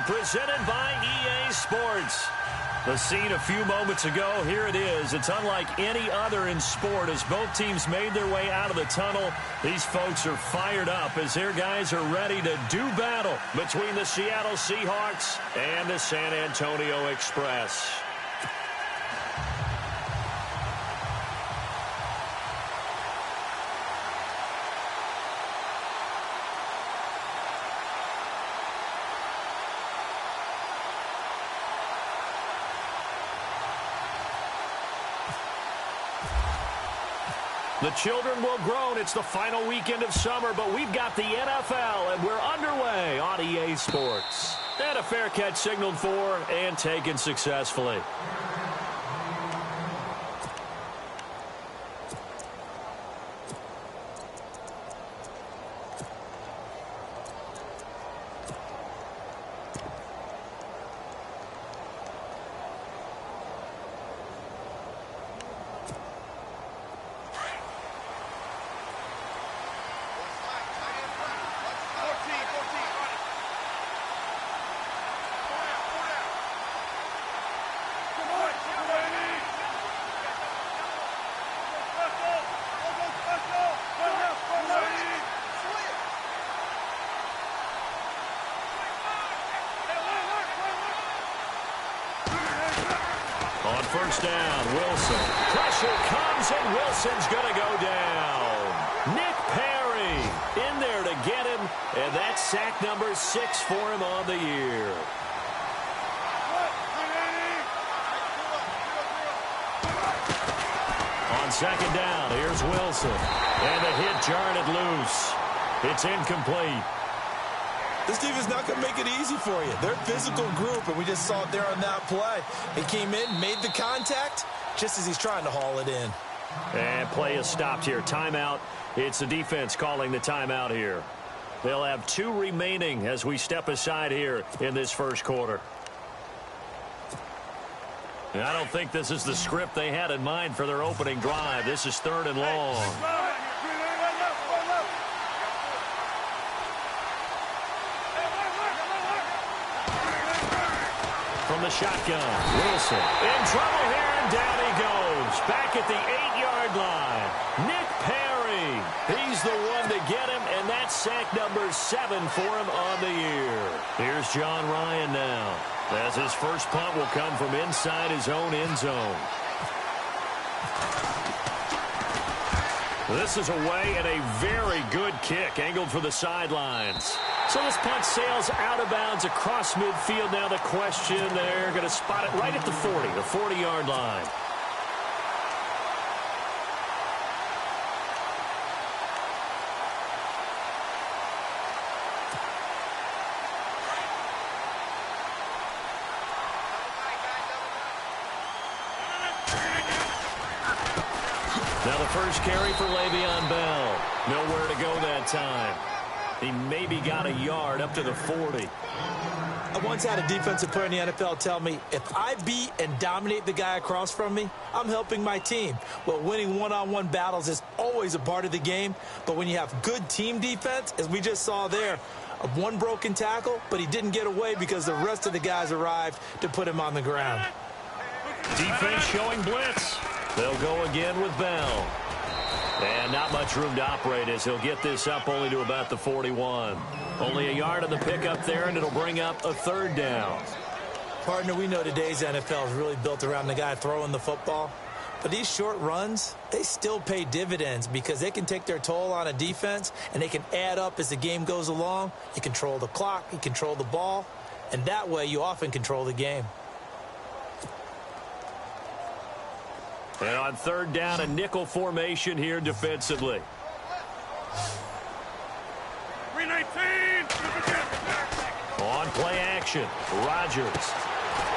presented by EA Sports. The scene a few moments ago, here it is. It's unlike any other in sport as both teams made their way out of the tunnel. These folks are fired up as their guys are ready to do battle between the Seattle Seahawks and the San Antonio Express. The children will groan. It's the final weekend of summer, but we've got the NFL, and we're underway on EA Sports. And a fair catch signaled for and taken successfully. On first down, Wilson. Pressure comes, and Wilson's going to go down. Nick Perry in there to get him, and that's sack number 6 for him on the year. On second down, here's Wilson. And the hit jarred it loose. It's incomplete. This defense is not going to make it easy for you. They're a physical group, and we just saw it there on that play. He came in, made the contact, just as he's trying to haul it in. And play is stopped here. Timeout. It's the defense calling the timeout here. They'll have 2 remaining as we step aside here in this first quarter. And I don't think this is the script they had in mind for their opening drive. This is 3rd and long. From the shotgun, Wilson in trouble here, and down he goes. Back at the 8-yard line. Nick Perry, he's the one to get him, and that's sack number 7 for him on the year. Here's John Ryan now, as his first punt will come from inside his own end zone. This is away, and a very good kick angled for the sidelines. So this punt sails out of bounds across midfield. Now the question, they're going to spot it right at the 40, the 40-yard line. Now the first carry for Le'Veon Bell. Nowhere to go that time. He maybe got a yard up to the 40. I once had a defensive player in the NFL tell me, if I beat and dominate the guy across from me, I'm helping my team. Well, winning one-on-one battles is always a part of the game, but when you have good team defense, as we just saw there, one broken tackle, but he didn't get away because the rest of the guys arrived to put him on the ground. Defense showing blitz. They'll go again with Bell. And not much room to operate as he'll get this up only to about the 41. Only a yard on the pickup there, and it'll bring up a 3rd down. Partner, we know today's NFL is really built around the guy throwing the football. But these short runs, they still pay dividends because they can take their toll on a defense, and they can add up as the game goes along. You control the clock, you control the ball, and that way you often control the game. And on 3rd down, a nickel formation here defensively. 319. On play action, Rodgers.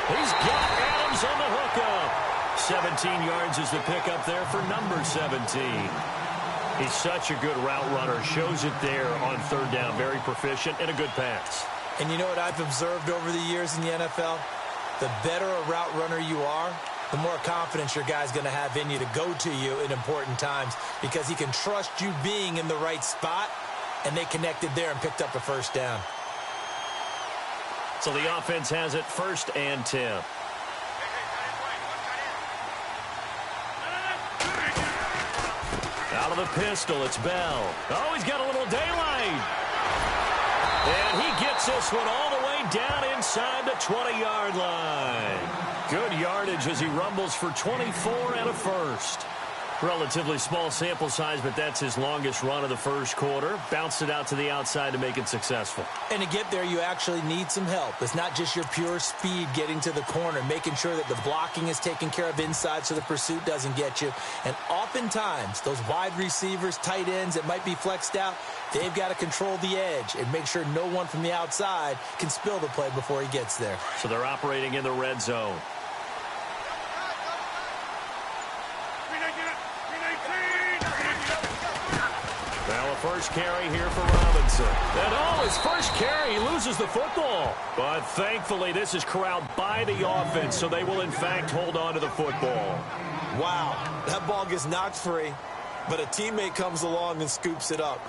He's got Adams on the hookup. 17 yards is the pickup there for number 17. He's such a good route runner. Shows it there on 3rd down. Very proficient and a good pass. And you know what I've observed over the years in the NFL? The better a route runner you are, the more confidence your guy's going to have in you to go to you in important times because he can trust you being in the right spot, and they connected there and picked up a 1st down. So the offense has it 1st and 10. Out of the pistol, it's Bell. Oh, he's got a little daylight. And he gets this one all the way down inside the 20-yard line. Good yardage as he rumbles for 24 and a first. Relatively small sample size, but that's his longest run of the first quarter. Bounced it out to the outside to make it successful. And to get there, you actually need some help. It's not just your pure speed getting to the corner, making sure that the blocking is taken care of inside so the pursuit doesn't get you. And oftentimes, those wide receivers, tight ends that might be flexed out, they've got to control the edge and make sure no one from the outside can spill the play before he gets there. So they're operating in the red zone. First carry here for Robinson. And his first carry, he loses the football. But thankfully, this is corralled by the offense, so they will, in fact, hold on to the football. Wow, that ball gets knocked free, but a teammate comes along and scoops it up.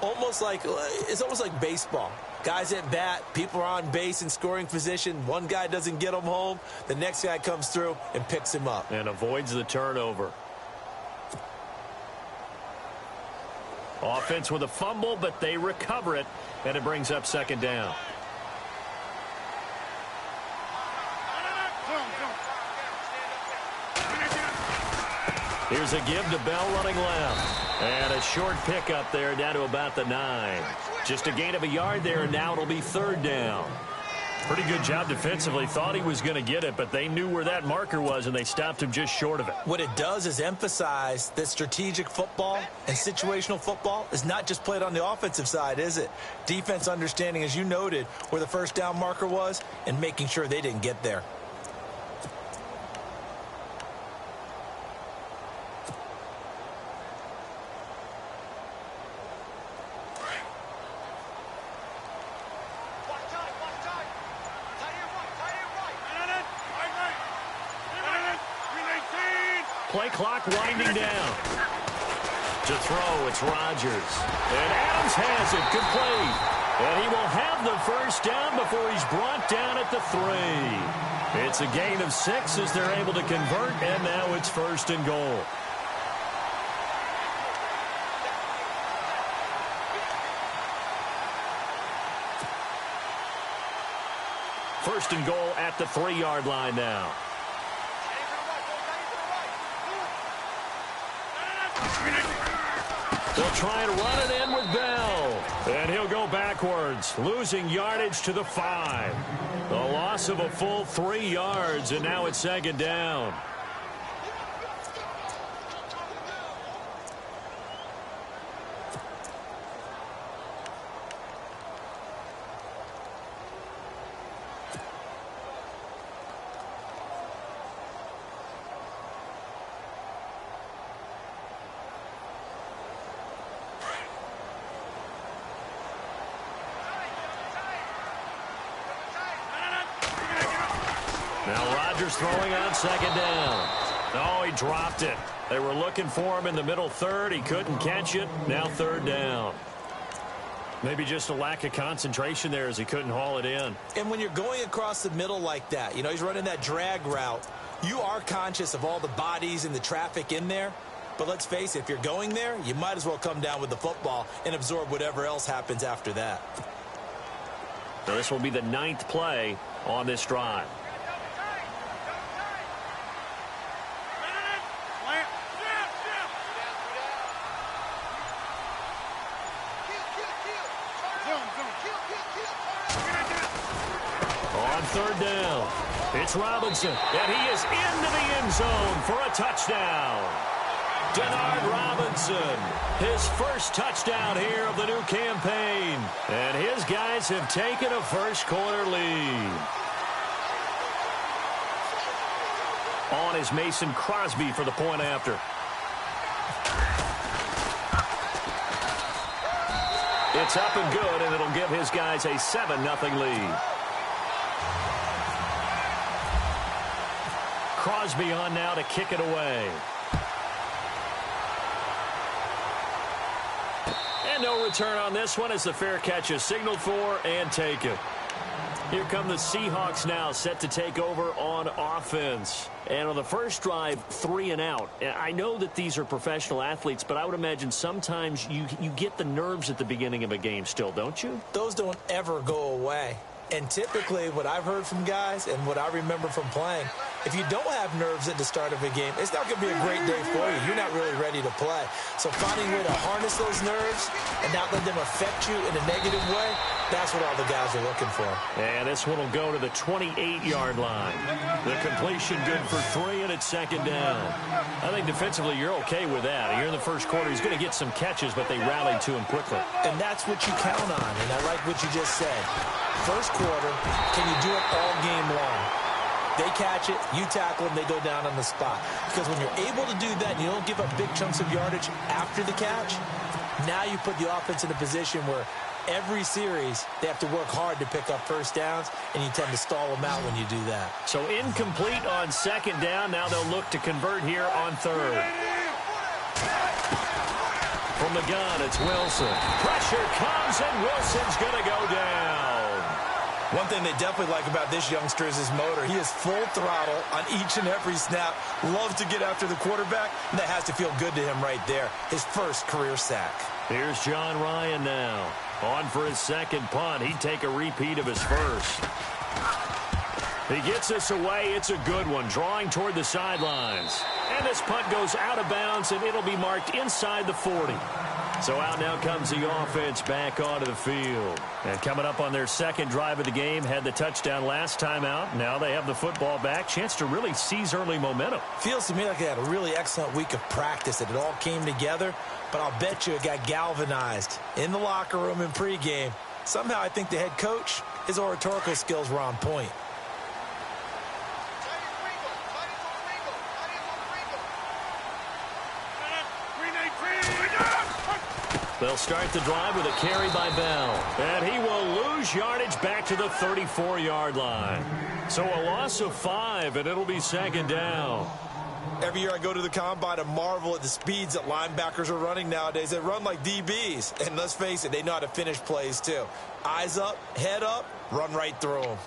It's almost like baseball. Guys at bat, people are on base in scoring position. One guy doesn't get him home. The next guy comes through and picks him up. And avoids the turnover. Offense with a fumble, but they recover it, and it brings up 2nd down. Here's a give to Bell running left. And a short pickup there down to about the 9. Just a gain of a yard there, and now it'll be 3rd down. Pretty good job defensively. Thought he was going to get it, but they knew where that marker was, and they stopped him just short of it. What it does is emphasize that strategic football and situational football is not just played on the offensive side, is it? Defense understanding, as you noted, where the 1st down marker was and making sure they didn't get there. Play clock winding down. To throw, it's Rodgers. And Adams has it complete. And he will have the 1st down before he's brought down at the 3. It's a gain of 6 as they're able to convert, and now it's 1st and goal. First and goal at the 3-yard line now. They'll try and run it in with Bell. And he'll go backwards, losing yardage to the 5. The loss of a full 3 yards, and now it's 2nd down. Now Rodgers throwing on 2nd down. Oh, he dropped it. They were looking for him in the middle 3rd. He couldn't catch it. Now 3rd down. Maybe just a lack of concentration there as he couldn't haul it in. And when you're going across the middle like that, he's running that drag route, you are conscious of all the bodies and the traffic in there. But let's face it, if you're going there, you might as well come down with the football and absorb whatever else happens after that. So this will be the 9th play on this drive. On 3rd down, it's Robinson, and he is into the end zone for a touchdown. Denard Robinson, his 1st touchdown here of the new campaign. And his guys have taken a first-quarter lead. On is Mason Crosby for the point after. It's up and good, and it'll give his guys a 7-0 lead. Crosby on now to kick it away. And no return on this one as the fair catch is signaled for and taken. Here come the Seahawks now, set to take over on offense. And on the first drive, 3 and out. I know that these are professional athletes, but I would imagine sometimes you get the nerves at the beginning of a game still, don't you? Those don't ever go away. And typically, what I've heard from guys and what I remember from playing, if you don't have nerves at the start of a game, it's not going to be a great day for you. You're not really ready to play. So finding a way to harness those nerves and not let them affect you in a negative way, that's what all the guys are looking for. And this one will go to the 28-yard line. The completion good for 3, and it's second down. I think defensively you're okay with that. Here in the first quarter, he's going to get some catches, but they rallied to him quickly. And that's what you count on, and I like what you just said. First quarter, can you do it all game long? They catch it, you tackle them, they go down on the spot. Because when you're able to do that and you don't give up big chunks of yardage after the catch, now you put the offense in a position where every series they have to work hard to pick up first downs, and you tend to stall them out when you do that. So incomplete on second down. Now they'll look to convert here on third. From the gun, it's Wilson. Pressure comes, and Wilson's going to go down. One thing they definitely like about this youngster is his motor. He is full throttle on each and every snap. Loves to get after the quarterback, and that has to feel good to him right there. His first career sack. Here's John Ryan now. On for his second punt. He'd take a repeat of his first. He gets this away. It's a good one. Drawing toward the sidelines. And this punt goes out of bounds, and it'll be marked inside the 40. So out now comes the offense back onto the field. And coming up on their second drive of the game, had the touchdown last time out. Now they have the football back. Chance to really seize early momentum. Feels to me like they had a really excellent week of practice, that it all came together. But I'll bet you it got galvanized in the locker room in pregame. Somehow I think the head coach, his oratorical skills were on point. They'll start the drive with a carry by Bell. And he will lose yardage back to the 34-yard line. So a loss of 5, and it'll be second down. Every year I go to the combine and marvel at the speeds that linebackers are running nowadays. They run like DBs. And let's face it, they know how to finish plays too. Eyes up, head up, run right through them.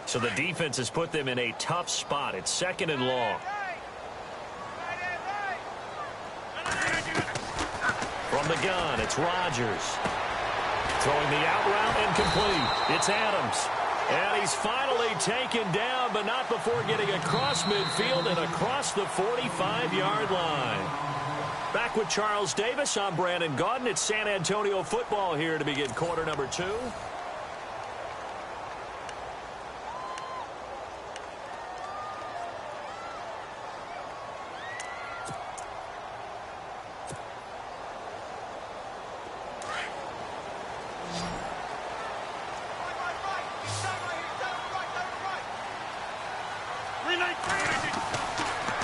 So the defense has put them in a tough spot. It's second and long. From the gun, it's Rodgers. Throwing the out route and complete. It's Adams. And he's finally taken down, but not before getting across midfield and across the 45-yard line. Back with Charles Davis, I'm Brandon Gaudin. It's San Antonio football here to begin quarter number 2.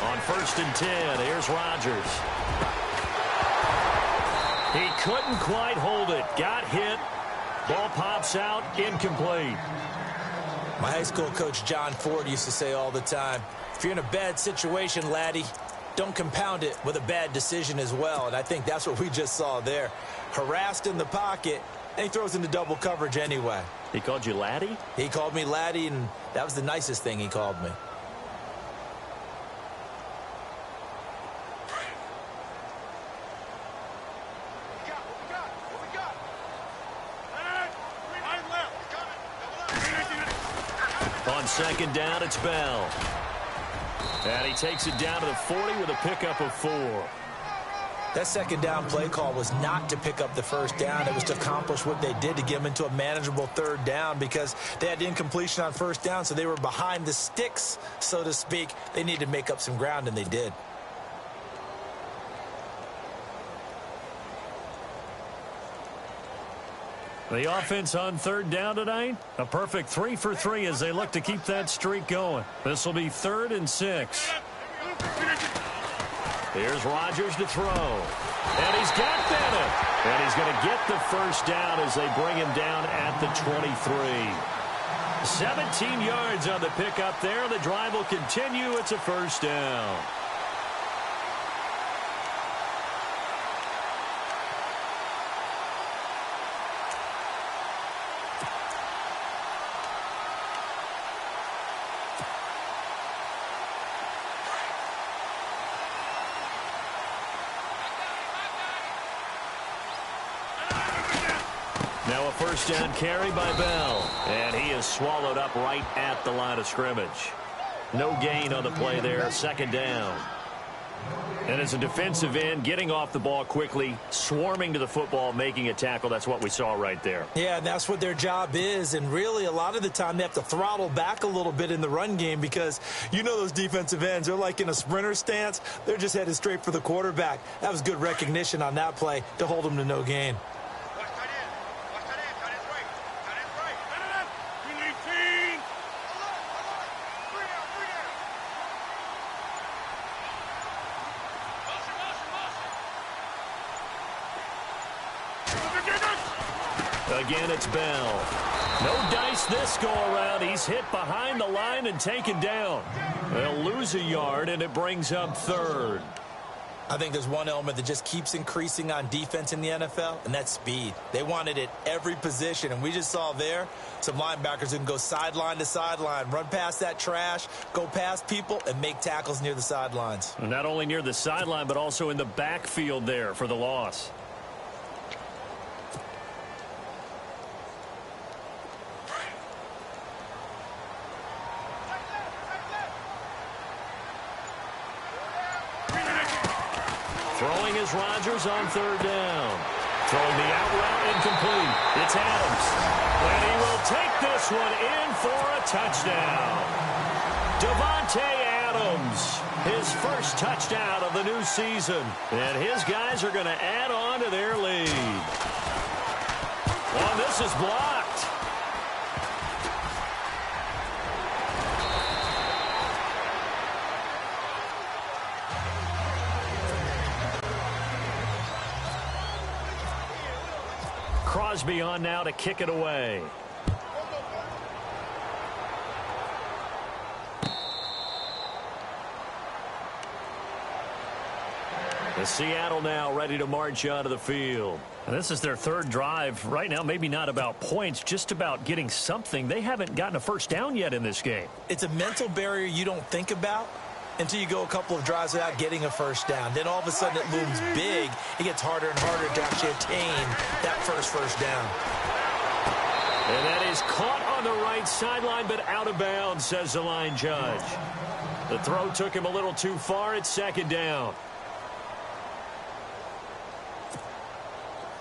On first and 10, here's Rodgers. He couldn't quite hold it. Got hit. Ball pops out. Incomplete. My high school coach, John Ford, used to say all the time, if you're in a bad situation, laddie, don't compound it with a bad decision as well. And I think that's what we just saw there. Harassed in the pocket, and he throws into double coverage anyway. He called you laddie? He called me laddie, and that was the nicest thing he called me. On second down, it's Bell. And he takes it down to the 40 with a pickup of 4. That second down play call was not to pick up the first down. It was to accomplish what they did, to get them into a manageable third down, because they had incompletion on first down, so they were behind the sticks, so to speak. They needed to make up some ground, and they did. The offense on third down tonight, a perfect 3 for 3 as they look to keep that streak going. This will be 3rd and 6. Here's Rodgers to throw. And he's got Bennett. And he's going to get the first down as they bring him down at the 23. 17 yards on the pickup there. The drive will continue. It's a first down. Now a first down carry by Bell. And he is swallowed up right at the line of scrimmage. No gain on the play there. Second down. And as a defensive end, getting off the ball quickly, swarming to the football, making a tackle. That's what we saw right there. Yeah, and that's what their job is. And really, a lot of the time, they have to throttle back a little bit in the run game because you know those defensive ends, they're like in a sprinter stance. They're just headed straight for the quarterback. That was good recognition on that play to hold them to no gain. Again, it's Bell. No dice this go-around. He's hit behind the line and taken down. They'll lose a yard, and it brings up third. I think there's one element that just keeps increasing on defense in the NFL, and that's speed. They want it at every position, and we just saw there some linebackers who can go sideline to sideline, run past that trash, go past people, and make tackles near the sidelines. And not only near the sideline, but also in the backfield there for the loss. Throwing is Rodgers on third down. Throwing the out route incomplete. It's Adams. And he will take this one in for a touchdown. Davante Adams, his first touchdown of the new season. And his guys are going to add on to their lead. Well, this is blocked. Crosby on now to kick it away. The Seattle now ready to march onto the field. And this is their third drive. Right now, maybe not about points, just about getting something. They haven't gotten a first down yet in this game. It's a mental barrier you don't think about until you go a couple of drives without getting a first down. Then all of a sudden it looms big. It gets harder and harder to actually attain that first down. And that is caught on the right sideline, but out of bounds, says the line judge. The throw took him a little too far. It's second down.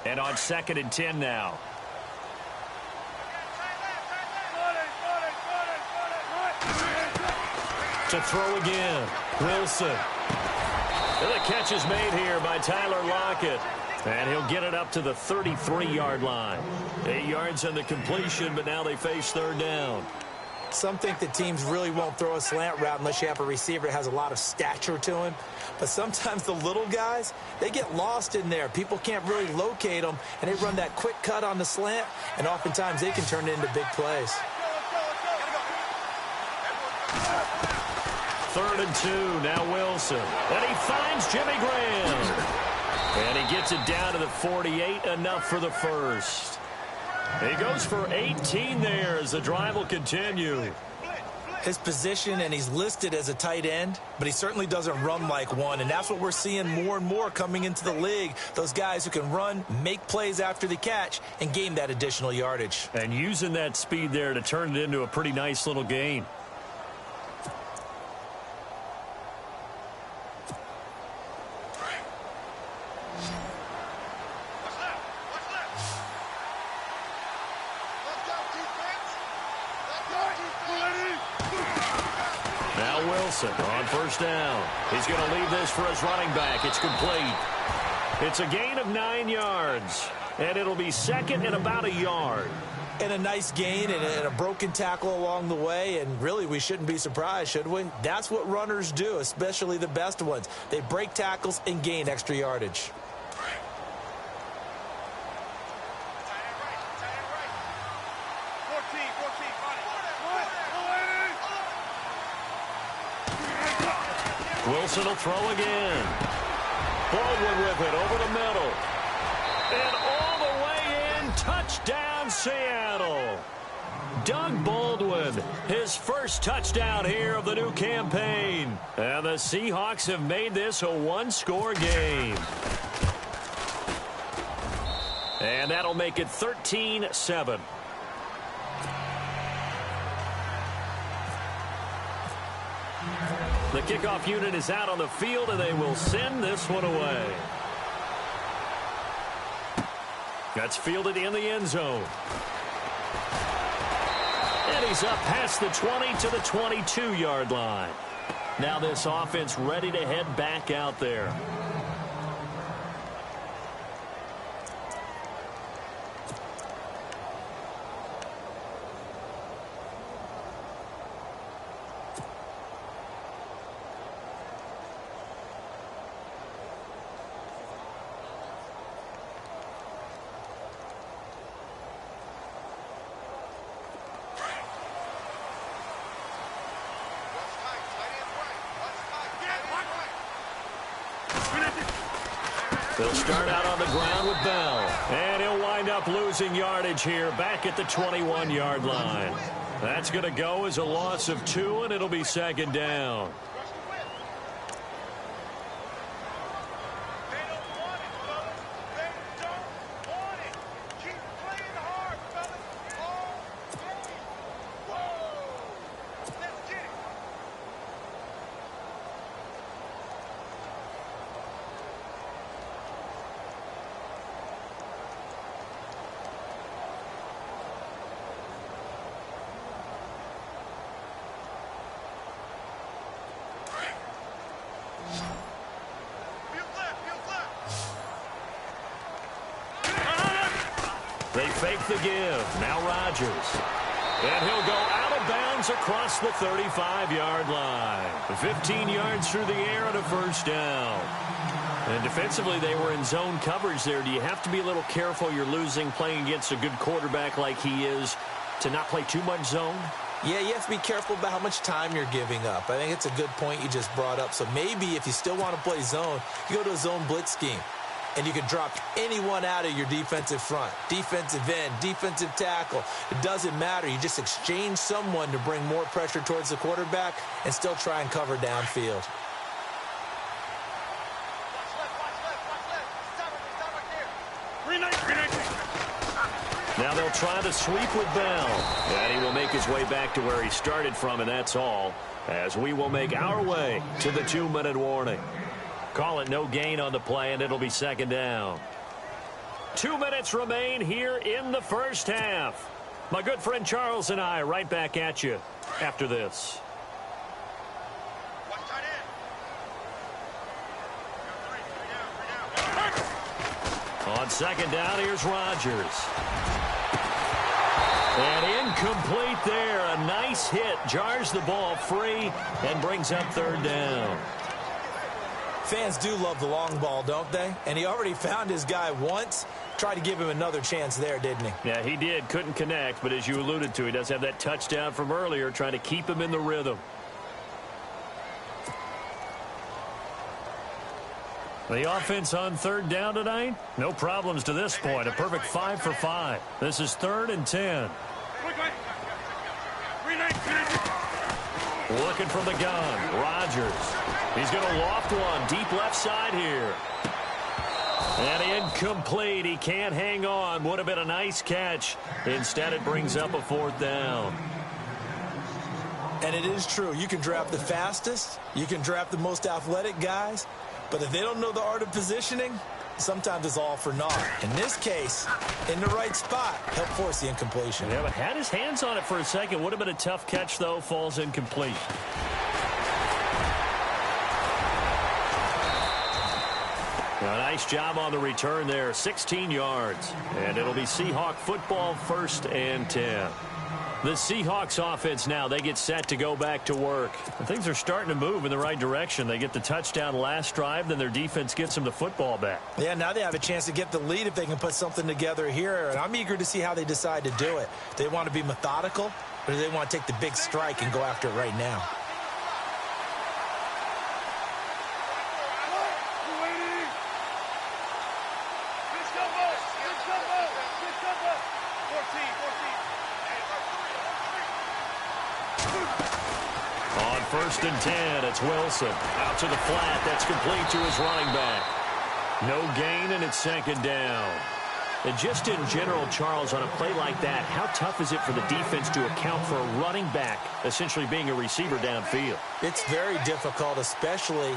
And on 2nd and 10 now. To throw again. Wilson. And the catch is made here by Tyler Lockett. And he'll get it up to the 33-yard line. 8 yards on the completion, but now they face third down. Some think that teams really won't throw a slant route unless you have a receiver that has a lot of stature to him. But sometimes the little guys, they get lost in there. People can't really locate them, and they run that quick cut on the slant, and oftentimes they can turn it into big plays. 3rd and 2, now Wilson. And he finds Jimmy Graham. And he gets it down to the 48, enough for the first. He goes for 18 there as the drive will continue. His position, and he's listed as a tight end, but he certainly doesn't run like one, and that's what we're seeing more and more coming into the league. Those guys who can run, make plays after the catch, and gain that additional yardage. And using that speed there to turn it into a pretty nice little gain. On first down. He's going to leave this for his running back. It's complete. It's a gain of 9 yards. And it'll be second and about a yard. And a nice gain and a broken tackle along the way. And really, we shouldn't be surprised, should we? That's what runners do, especially the best ones. They break tackles and gain extra yardage. Wilson will throw again. Baldwin with it over the middle. And all the way in, touchdown Seattle. Doug Baldwin, his first touchdown here of the new campaign. And the Seahawks have made this a one-score game. And that'll make it 13-7. The kickoff unit is out on the field, and they will send this one away. That's fielded in the end zone. And he's up past the 20 to the 22-yard line. Now this offense ready to head back out there. They'll start out on the ground with Bell. And he'll wind up losing yardage here back at the 21-yard line. That's going to go as a loss of 2, and it'll be second down. They fake the give. Now Rodgers. And he'll go out of bounds across the 35-yard line. 15 yards through the air and a first down. And defensively, they were in zone coverage there. Do you have to be a little careful? You're losing playing against a good quarterback like he is to not play too much zone? Yeah, you have to be careful about how much time you're giving up. I think it's a good point you just brought up. So maybe if you still want to play zone, you go to a zone blitz scheme. And you can drop anyone out of your defensive front. Defensive end, defensive tackle. It doesn't matter. You just exchange someone to bring more pressure towards the quarterback and still try and cover downfield. Now they'll try to sweep with Bell. And he will make his way back to where he started from, and that's all. As we will make our way to the 2-minute warning. Call it no gain on the play, and it'll be second down. 2 minutes remain here in the first half. My good friend Charles and I right back at you after this. On second down, here's Rodgers. And incomplete there. A nice hit. Jars the ball free and brings up third down. Fans do love the long ball, don't they? And he already found his guy once. Tried to give him another chance there, didn't he? Yeah, he did. Couldn't connect, but as you alluded to, he does have that touchdown from earlier, trying to keep him in the rhythm. The offense on third down tonight, no problems to this point. A perfect 5 for 5. This is 3rd and 10. Looking from the gun, Rodgers. He's going to loft one deep left side here. And incomplete. He can't hang on. Would have been a nice catch. Instead, it brings up a 4th down. And it is true. You can draft the fastest. You can draft the most athletic guys. But if they don't know the art of positioning, sometimes it's all for naught. In this case, in the right spot, help force the incompletion. Yeah, but had his hands on it for a second. Would have been a tough catch, though. Falls incomplete. A nice job on the return there. 16 yards. And it'll be Seahawk football, 1st and 10. The Seahawks offense now, they get set to go back to work. And things are starting to move in the right direction. They get the touchdown last drive, then their defense gets them the football back. Yeah, now they have a chance to get the lead if they can put something together here. And I'm eager to see how they decide to do it. Do they want to be methodical, or do they want to take the big strike and go after it right now? first and 10. It's Wilson. Out to the flat. That's complete to his running back. No gain, and it's second down. And just in general, Charles, on a play like that, how tough is it for the defense to account for a running back essentially being a receiver downfield? It's very difficult, especially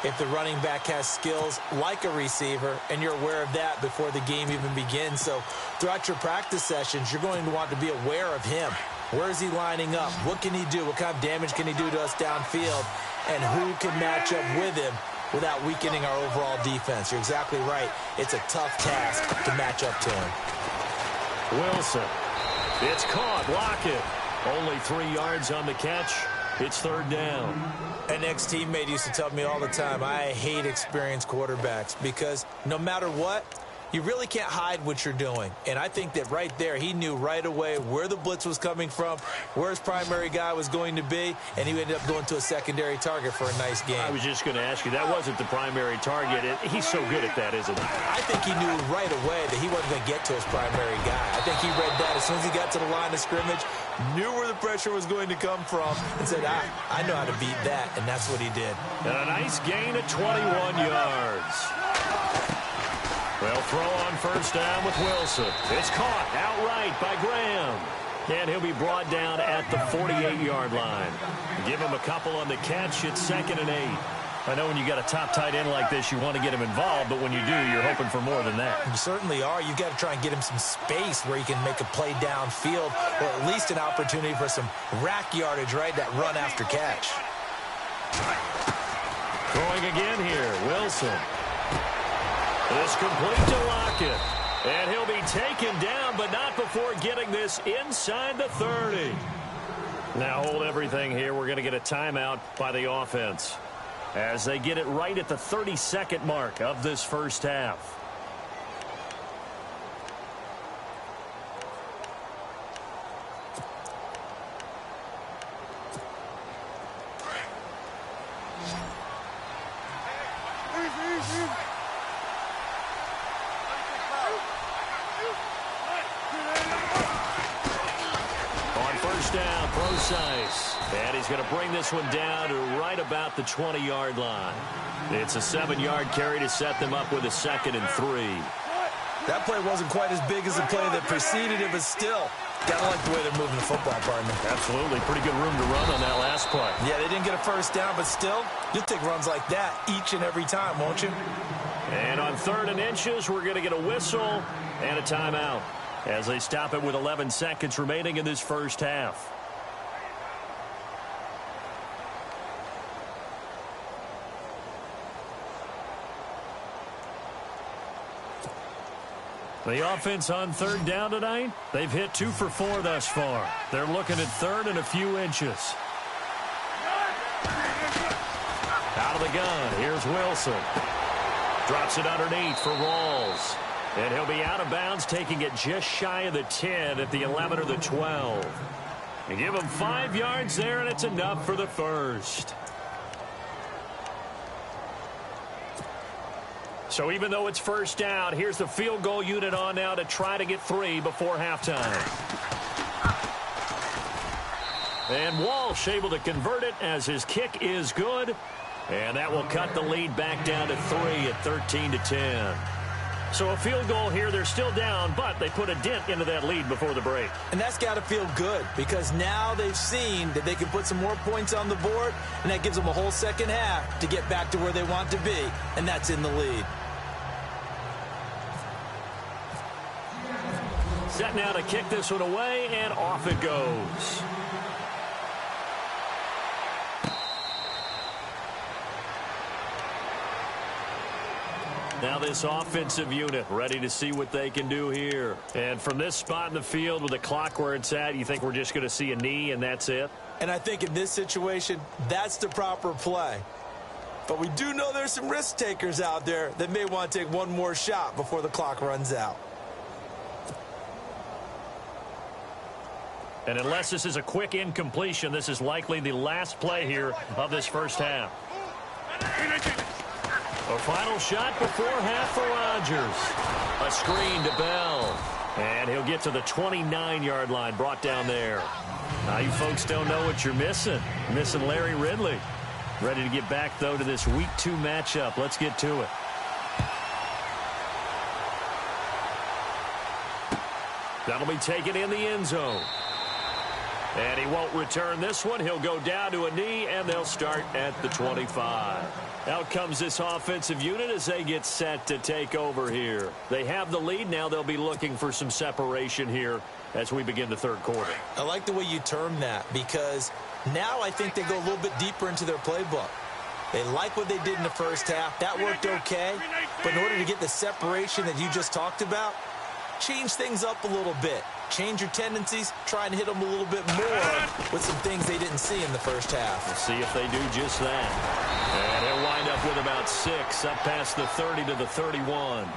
if the running back has skills like a receiver, and you're aware of that before the game even begins. So throughout your practice sessions, you're going to want to be aware of him. Where is he lining up? What can he do? What kind of damage can he do to us downfield? And who can match up with him without weakening our overall defense? You're exactly right. It's a tough task to match up to him. Wilson. It's caught. Lockett. Only 3 yards on the catch. It's third down. An ex-teammate used to tell me all the time, I hate experienced quarterbacks because no matter what, you really can't hide what you're doing. And I think that right there, he knew right away where the blitz was coming from, where his primary guy was going to be, and he ended up going to a secondary target for a nice game. I was just going to ask you, that wasn't the primary target. He's so good at that, isn't he? I think he knew right away that he wasn't going to get to his primary guy. I think he read that as soon as he got to the line of scrimmage, knew where the pressure was going to come from, and said, I know how to beat that, and that's what he did. And a nice gain of 21 yards. Well, throw on first down with Wilson. It's caught outright by Graham. And he'll be brought down at the 48-yard line. Give him a couple on the catch. It's 2nd and 8. I know when you got a top tight end like this, you want to get him involved, but when you do, you're hoping for more than that. You certainly are. You've got to try and get him some space where he can make a play downfield, or at least an opportunity for some rack yardage, right? That run after catch. Throwing again here, Wilson. It's complete to Lockett. And he'll be taken down, but not before getting this inside the 30. Now hold everything here. We're going to get a timeout by the offense as they get it right at the 32nd mark of this first half. Down, Procise. And he's going to bring this one down to right about the 20-yard line. It's a 7-yard carry to set them up with a 2nd and 3. That play wasn't quite as big as the play that preceded it, but still, gotta like the way they're moving the football, partner. Absolutely. Pretty good room to run on that last play. Yeah, they didn't get a first down, but still, you'll take runs like that each and every time, won't you? And on 3rd and inches, we're going to get a whistle and a timeout as they stop it with 11 seconds remaining in this first half. The offense on 3rd down tonight, they've hit 2 for 4 thus far. They're looking at 3rd and a few inches. Out of the gun, here's Wilson. Drops it underneath for Rawls. And he'll be out of bounds, taking it just shy of the 10 at the 11 or the 12. And give him 5 yards there, and it's enough for the first. So even though it's first down, here's the field goal unit on now to try to get 3 before halftime. And Walsh able to convert it as his kick is good. And that will cut the lead back down to 3 at 13-10. So a field goal here, they're still down, but they put a dent into that lead before the break. And that's got to feel good because now they've seen that they can put some more points on the board, and that gives them a whole second half to get back to where they want to be, and that's in the lead. Set now to kick this one away, and off it goes. Now this offensive unit ready to see what they can do here. And from this spot in the field with the clock where it's at, you think we're just going to see a knee and that's it? And I think in this situation, that's the proper play. But we do know there's some risk takers out there that may want to take one more shot before the clock runs out. And unless this is a quick incompletion, this is likely the last play here of this first half. A final shot before half for Rodgers. A screen to Bell. And he'll get to the 29-yard line, brought down there. Now, you folks don't know what you're missing. Missing Larry Ridley. Ready to get back, though, to this Week 2 matchup. Let's get to it. That'll be taken in the end zone. And he won't return this one. He'll go down to a knee, and they'll start at the 25. Out comes this offensive unit as they get set to take over here. They have the lead. Now they'll be looking for some separation here as we begin the third quarter. I like the way you term that, because now I think they go a little bit deeper into their playbook. They like what they did in the first half. That worked okay. But in order to get the separation that you just talked about, change things up a little bit. Change your tendencies. Try and hit them a little bit more with some things they didn't see in the first half. We'll see if they do just that. And he'll wind up with about 6 up past the 30 to the 31.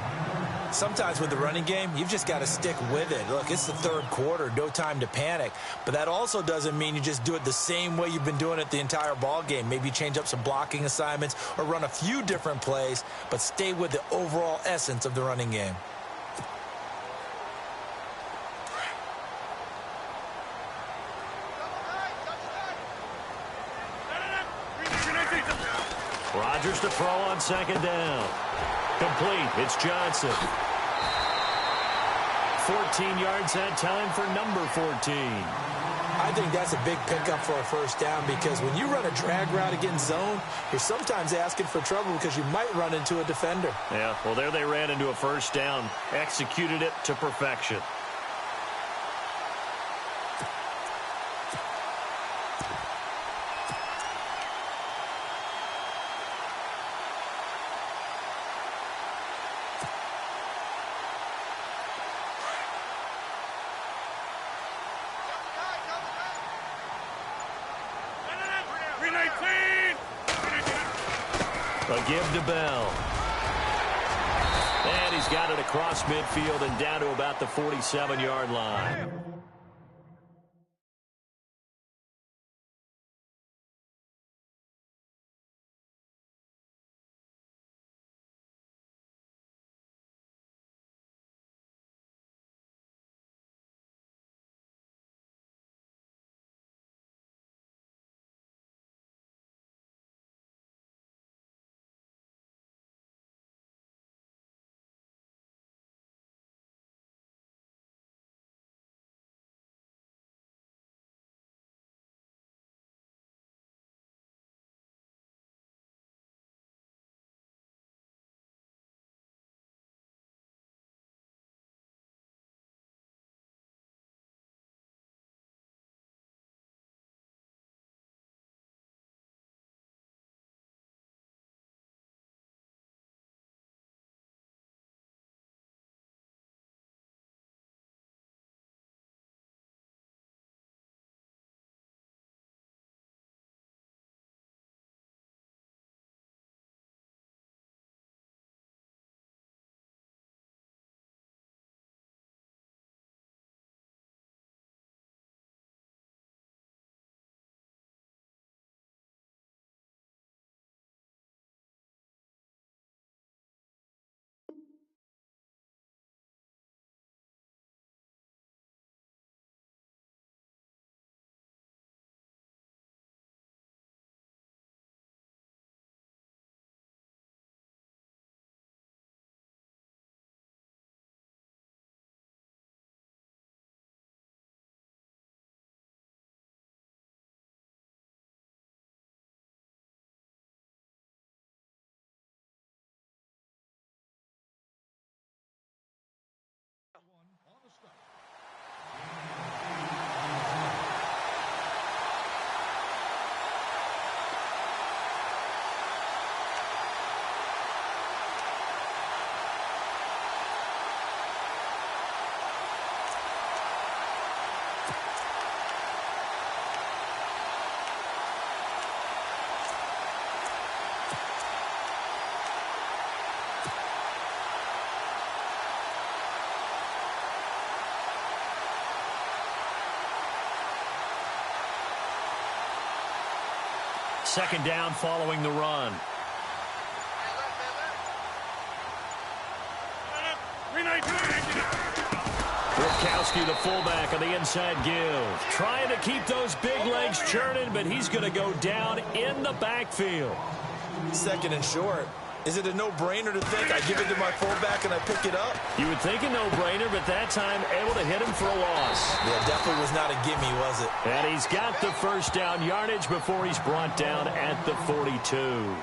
Sometimes with the running game, you've just got to stick with it. Look, it's the third quarter, no time to panic. But that also doesn't mean you just do it the same way you've been doing it the entire ball game. Maybe change up some blocking assignments or run a few different plays, but stay with the overall essence of the running game. Rodgers to throw on second down. Complete. It's Johnson. 14 yards that time for number 14. I think that's a big pickup for a first down, because when you run a drag route against zone, you're sometimes asking for trouble because you might run into a defender. Yeah, well, there they ran into a first down. Executed it to perfection. A give to Bell. And he's got it across midfield and down to about the 47-yard line. Second down following the run. Gronkowski, the fullback, on the inside give. Trying to keep those big legs churning, but he's going to go down in the backfield. Second and short. Is it a no-brainer to think I give it to my fullback and I pick it up? You would think a no-brainer, but that time able to hit him for a loss. Yeah, definitely was not a gimme, was it? And he's got the first down yardage before he's brought down at the 42.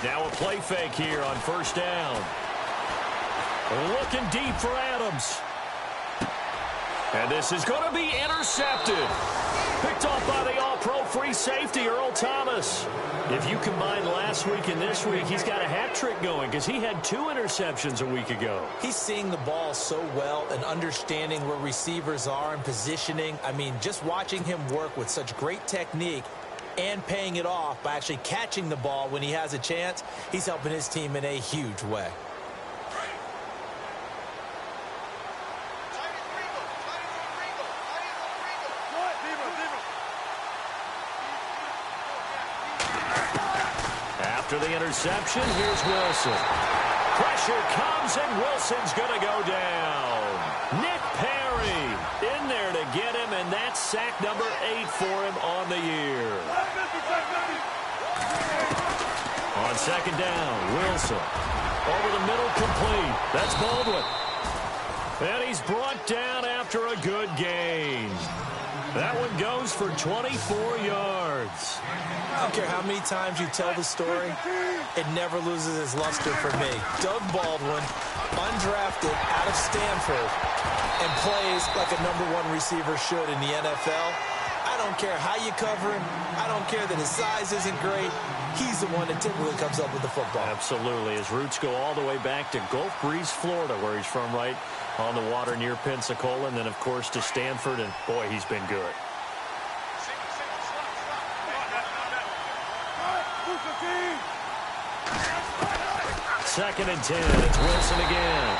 Now a play fake here on first down. Looking deep for Adams. And this is going to be intercepted. Picked off by the all-pro free safety, Earl Thomas. If you combine last week and this week, he's got a hat trick going because he had 2 interceptions a week ago. He's seeing the ball so well and understanding where receivers are and positioning. I mean, just watching him work with such great technique and paying it off by actually catching the ball when he has a chance, he's helping his team in a huge way. After the interception, here's Wilson. Pressure comes, and Wilson's going to go down. Nick Perry in there to get him, and that's sack number 8 for him on the year. On second down, Wilson. Over the middle, complete. That's Baldwin. And he's brought down after a good gain. That one goes for 24 yards. I don't care how many times you tell the story, it never loses its luster for me. Doug Baldwin, undrafted out of Stanford, and plays like a #1 receiver should in the NFL. I don't care how you cover him. I don't care that his size isn't great. He's the one that typically comes up with the football. Absolutely. His roots go all the way back to Gulf Breeze, Florida, where he's from, right on the water near Pensacola, and then, of course, to Stanford, and, boy, he's been good. Second and 10. It's Wilson again.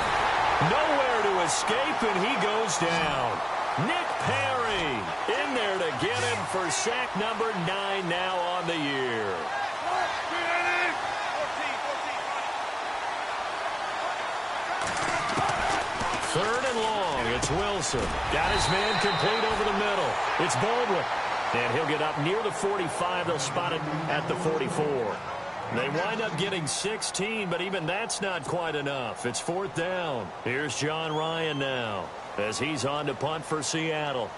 Nowhere to escape, and he goes down. Nick Perry in there to get him for sack number 9 now on the year. Third and long. It's Wilson. Got his man complete over the middle. It's Baldwin. And he'll get up near the 45. They'll spot it at the 44. They wind up getting 16, but even that's not quite enough. It's fourth down. Here's John Ryan now as he's on to punt for Seattle.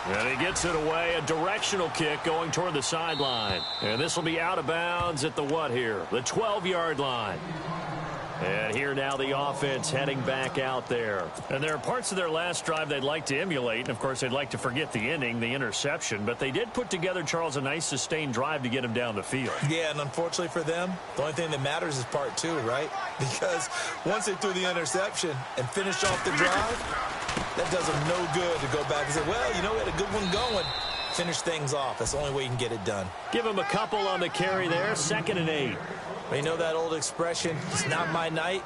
And he gets it away, a directional kick going toward the sideline. And this will be out of bounds at the what here? The 12-yard line. And here now the offense heading back out there. And there are parts of their last drive they'd like to emulate. And, of course, they'd like to forget the inning, the interception. But they did put together, Charles, a nice sustained drive to get him down the field. Yeah, and unfortunately for them, the only thing that matters is part 2, right? Because once they threw the interception and finished off the drive, that does them no good to go back and say, well, you know, we had a good one going. Finish things off. That's the only way you can get it done. Give him a couple on the carry there. 2nd and 8. You know that old expression, it's not my night?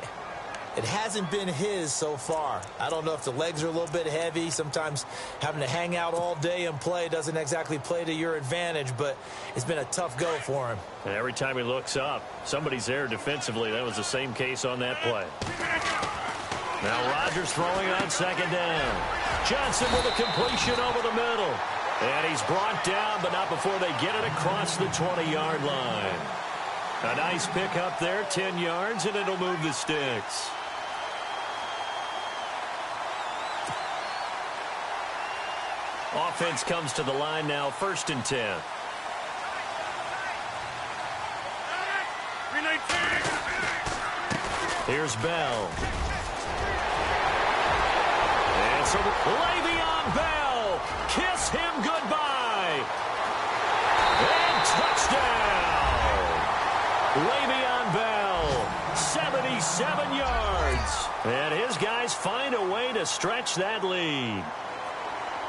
It hasn't been his so far. I don't know if the legs are a little bit heavy. Sometimes having to hang out all day and play doesn't exactly play to your advantage, but it's been a tough go for him. And every time he looks up, somebody's there defensively. That was the same case on that play. Now Rodgers throwing on 2nd down. Johnson with a completion over the middle. And he's brought down, but not before they get it across the 20-yard line. A nice pick up there, 10 yards, and it'll move the sticks. Offense comes to the line now, 1st and 10. Here's Bell. And so Le'Veon Bell, kiss him goodbye. And touchdown. Le'Veon Bell, 77 yards. And his guys find a way to stretch that lead.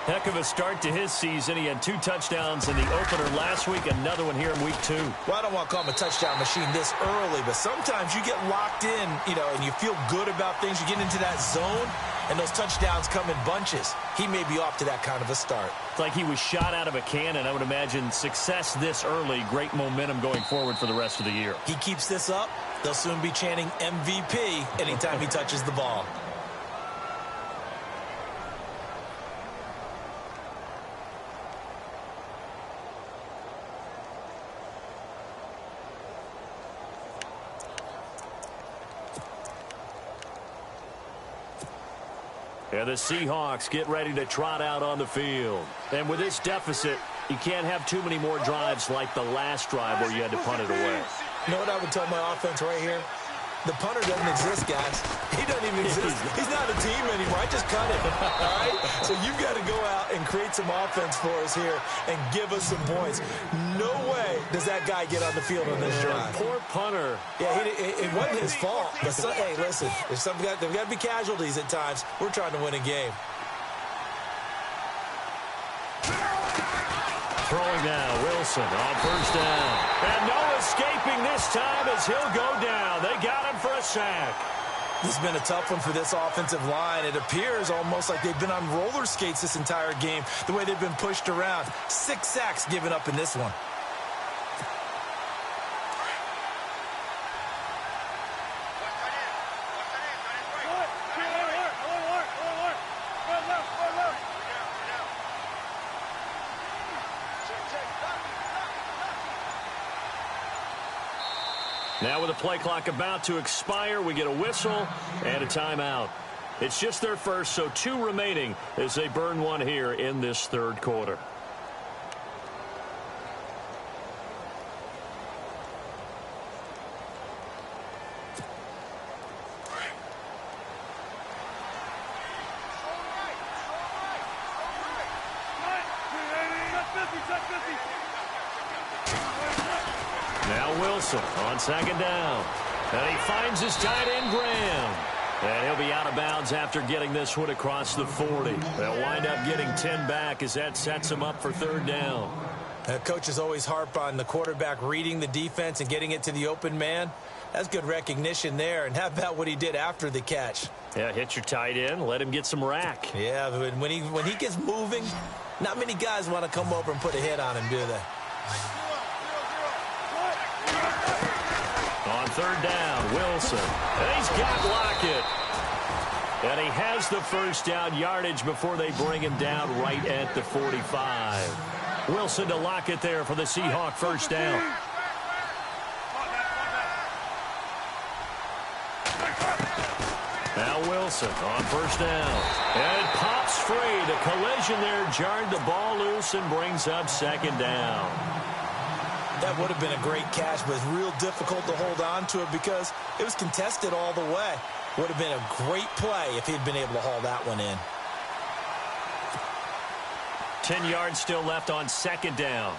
Heck of a start to his season. He had 2 touchdowns in the opener last week, another one here in week 2. Well, I don't want to call him a touchdown machine this early, but sometimes you get locked in, and you feel good about things. You get into that zone, and those touchdowns come in bunches. He may be off to that kind of a start. It's like he was shot out of a cannon. I would imagine success this early, great momentum going forward for the rest of the year. He keeps this up, they'll soon be chanting MVP anytime he touches the ball. And the Seahawks get ready to trot out on the field. And with this deficit, you can't have too many more drives like the last drive where you had to punt it away. You know what I would tell my offense right here? The punter doesn't exist, guys. He doesn't even exist. He's not a team anymore. I just cut him, all right? So you've got to go out and create some offense for us here and give us some points. No way does that guy get on the field on this drive. Poor punter. Yeah, it wasn't his fault. But hey, listen, there's got to be casualties at times. We're trying to win a game. Throwing now, Wilson on first down. And no escaping this time as he'll go down. They got him for a sack. This has been a tough one for this offensive line. It appears almost like they've been on roller skates this entire game, the way they've been pushed around. 6 sacks given up in this one. Now with the play clock about to expire, we get a whistle and a timeout. It's just their first, so 2 remaining as they burn one here in this third quarter. Now Wilson on second down. And he finds his tight end, Graham. And he'll be out of bounds after getting this one across the 40. They'll wind up getting 10 back as that sets him up for third down. Coaches always harp on the quarterback reading the defense and getting it to the open man. That's good recognition there. And how about what he did after the catch? Yeah, hit your tight end, let him get some rack. Yeah, but when he gets moving, not many guys want to come over and put a hit on him, do they? On third down, Wilson. And he's got Lockett. And he has the first down yardage before they bring him down right at the 45. Wilson to Lockett there for the Seahawk first down. Now Wilson on first down. And it pops free. The collision there jarred the ball loose and brings up second down. That would have been a great catch, but it's real difficult to hold on to it because it was contested all the way. Would have been a great play if he'd been able to haul that one in. 10 yards still left on second down.